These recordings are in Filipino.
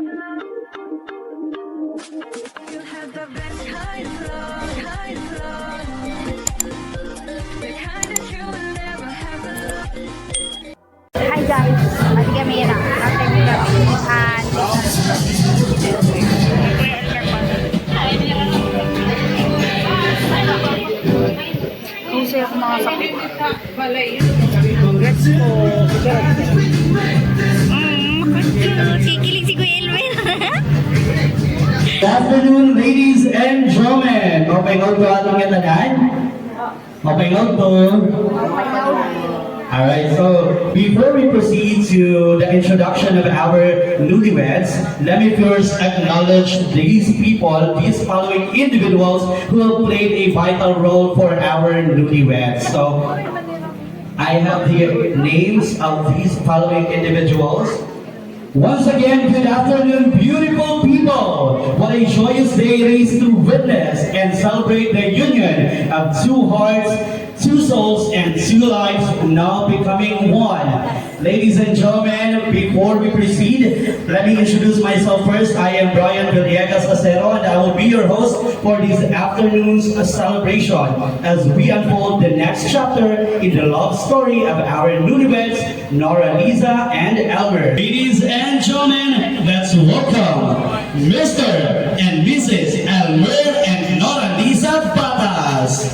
Hi guys, mali kami na after kami and kung sa'yo ko mga sakit. Congrats po. Kikilig si Kuya Elmer. Good afternoon, ladies and gentlemen. Okay, out to atong yatanan? Okay, out to. Alright, so before we proceed to the introduction of our newlyweds, let me first acknowledge these people, these following individuals who have played a vital role for our newlyweds. So I have the names of these following individuals. Once again, good afternoon, beautiful people. What a joyous day it is to witness and celebrate the union of two hearts, two souls, and two lives now becoming one. Ladies and gentlemen, before we proceed, let me introduce myself first. I am Brian Villegas Acero, and I will be your host for this afternoon's celebration as we unfold the next chapter in the love story of our newlyweds, Nora Lisa and Elmer. Ladies and gentlemen, let's welcome Mr. and Mrs. Elmer and Nora Lisa Patas.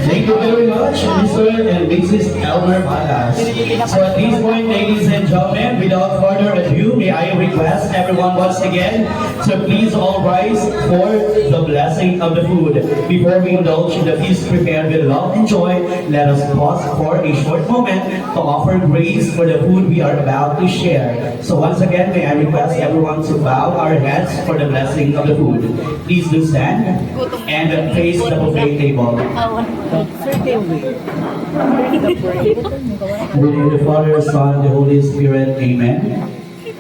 Thank you very much, Mr. and Mrs. Elmer Patas. So at this point, ladies and gentlemen, without further ado, may I request everyone once again to please all rise for the blessing of the food. Before we indulge in the feast prepared with love and joy, let us pause for a short moment to offer grace for the food we are about to share. So once again, may I request everyone to bow our heads for the blessing of the food. Please do stand and face the buffet table. In the name of the Father, Son, and the Holy Spirit. Amen.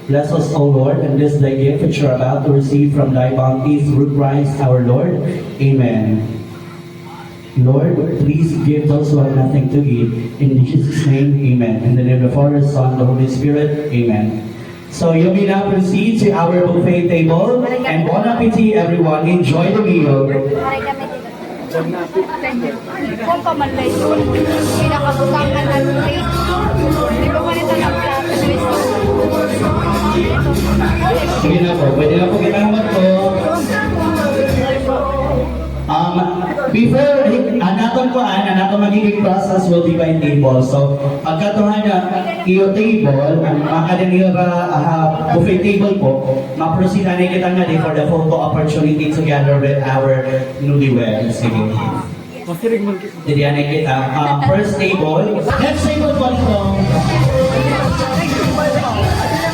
Bless us, O Lord, and this thy gift which you are about to receive from thy bounty through Christ our Lord. Amen. Lord, please give those who have nothing to eat. In Jesus' name, amen. In the name of the Father, Son, and the Holy Spirit. Amen. So you may now proceed to our buffet table, and bon appetit, everyone. Enjoy the meal. Kung kamalay yun, pinakabutangan ng plate. Di ba manito ng plato? Sige na po, pwede na po kinamat po. Before, anaton magiging process will be by table. So, pagkatuhan na iyo table, makadin iyo buffet table po, ma-proceed na kita nga for the photo opportunity together with our newlyweds. Sige. Jadi na kita. First table, next table po ito.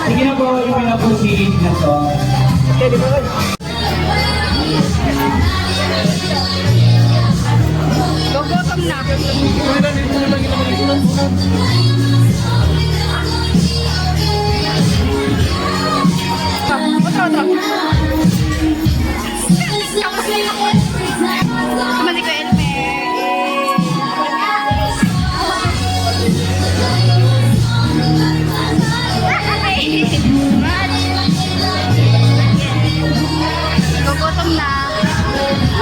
Sige na po, yung pina-proceed na to. Gugutom na. Kamali ko, Elmer. Gugutom na.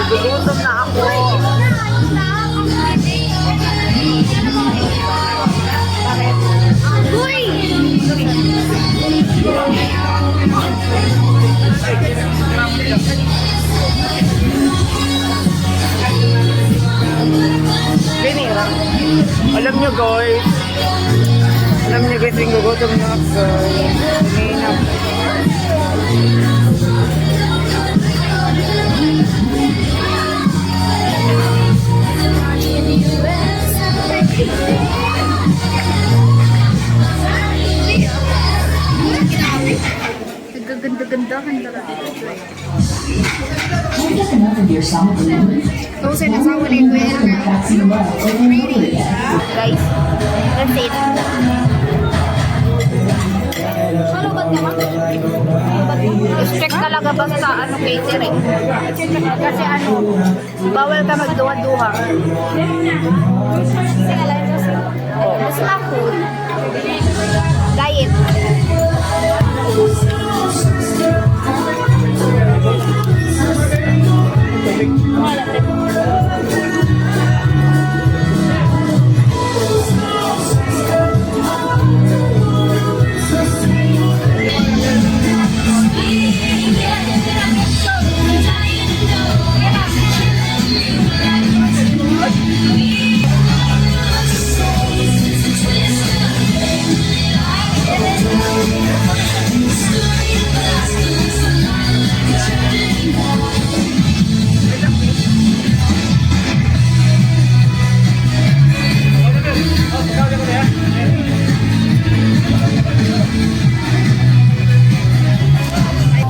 Gugutom na ako. Uy! Alam nyo guys, ring gugutom na ako. Uminap. Nagaganda-gandahan talaga. So, sinasawa ni Kuya Ready? Guys, that's it. Follow Strict talaga basta ano catering. Kasi ano, bawal ka magduha-duha. Basta na food. Diet.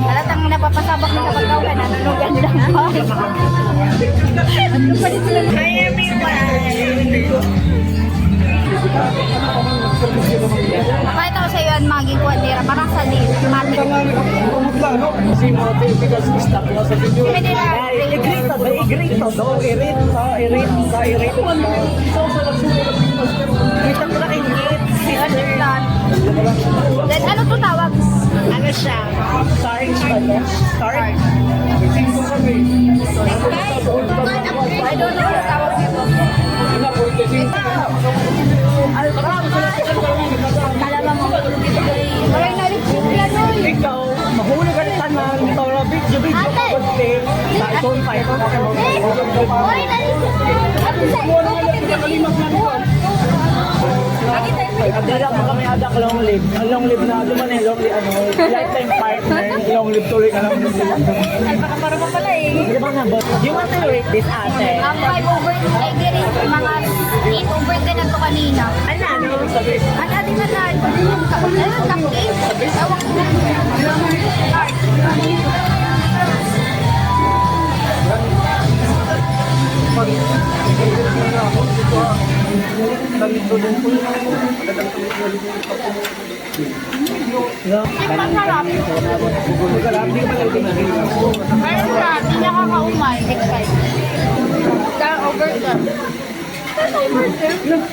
Halatang napapasabak na kapag daw ka nanunugan lang ako. Hi everyone! Pakita ko sa iyo ang maging kuwadera para sa matik. Si Mote, because stuck na sa video. Pwede na. I-grito, i-rate. Kita ko na kingit. Then ano to tawag? Ano siya? Starring ano? Starring? I don't know ano tawag dito. Kalaban mo. Maray na rin yan nun. Ikaw, mahuli ka rin tanan. Tawag video Ate! Sa iPhone 5. Maray na rin. Ano sa Adala mo kami adak long live. Ang long live na duman eh, long live ano, lifetime partner, long live tuloy ka lang. Ay, baka para pa pala eh. Di ba nga, but you want to rate this ate? 5 over, ay di rin, mga 8 over 10 na to kanina. Ano sabi? Ang ating na na, ano, cupcake? Ewan ko na. Masarap. Ayun na, hindi nakakaumay. Next time. Kaya over ka.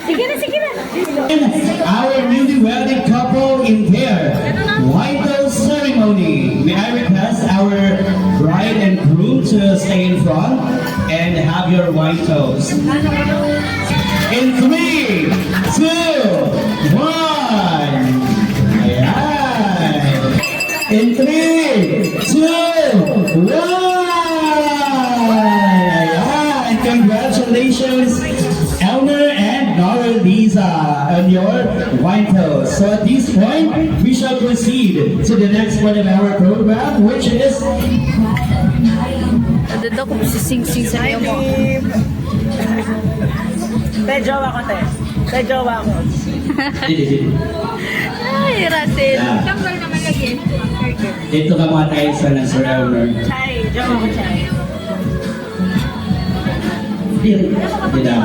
Sige na. Our newly wedded couple in their white ceremony. May I request our bride and groom to stay in front and have your white toast. In 3, 2, 1. Ayan. In 3, 2, 1. Ayan. Congratulations, Elmer and Nora Lisa, on your wine toast. So at this point, we shall proceed to the next part of our program, which is Dada ko si Sing-Sing sa iyo mo. Te, jowa ko te. Te, jowa ko. Ay, Russell. Yeah. Tambal naman lagi. Dito ka mga tayo sa na Sir Elmer. Chay, jowa ko chay. Tidak.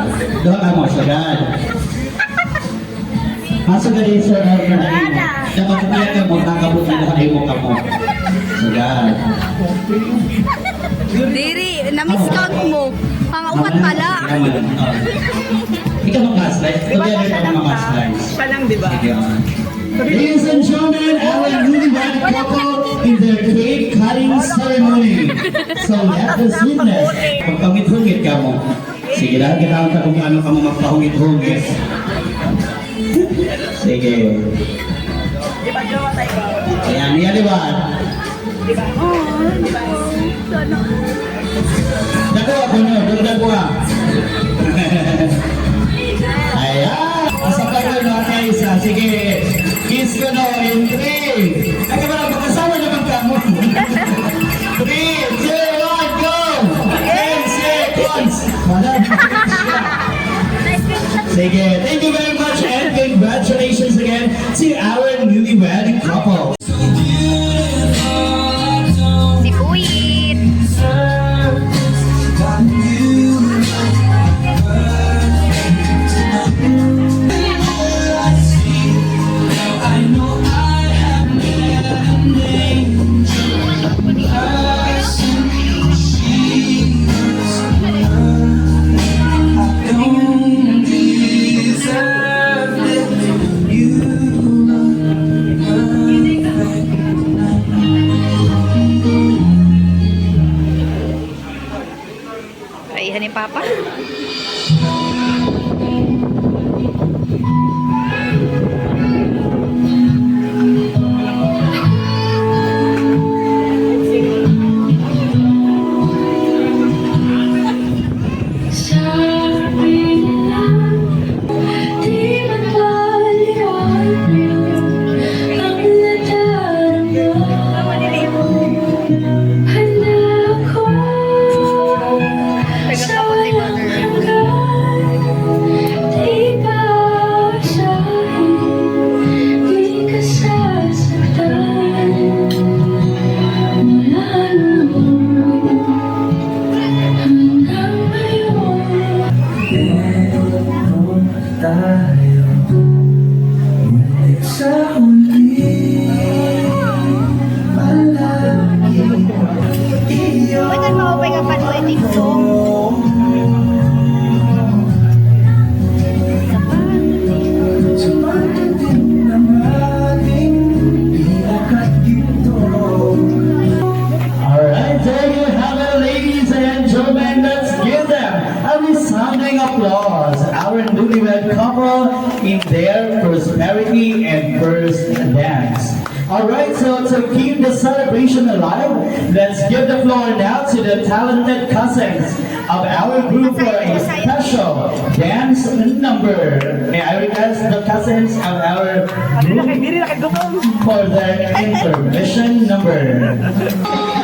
Doa ka mo, sagad. Masuk ka din Sir Elmer na rin. Dapat kaya ka mo, kakabuti na kayo mo ka mo. Sagad. Diri, na-miscount mo. Pangaupat pala. Ikaw mag-slice. Together ka mag-slice. Siya lang, di ba? Ladies and gentlemen, our newlywed couple in their cake cutting ceremony. So let us witness. Pagpangit-hungit ka mo. Sige lang, kita ka kung ano ka mo magpahungit-hungit. Sige. Di ba, jowa tayo? Ayan, yan di ba? Di ba? Di ba? Dako ako na, dako ah. Ayan, sa pagkain mga kaisa. Sige, kiss ko na in 3. Ay, ka ba lang, magkasama naman ka mo. 3, 2, 1, go! 10 seconds! Sige, thank you very much and congratulations again to our newlywed couple. Si Puit. ni Papa. Pwede maupay ka pa doon dito. Alright, there you have it, ladies and gentlemen. Let's give them a resounding applause. Our newlywed couple in their prosperity and first dance. Alright, so to keep the celebration alive, let's give the floor now to the talented cousins of our group for a special dance number. May I request the cousins of our group for their intermission number.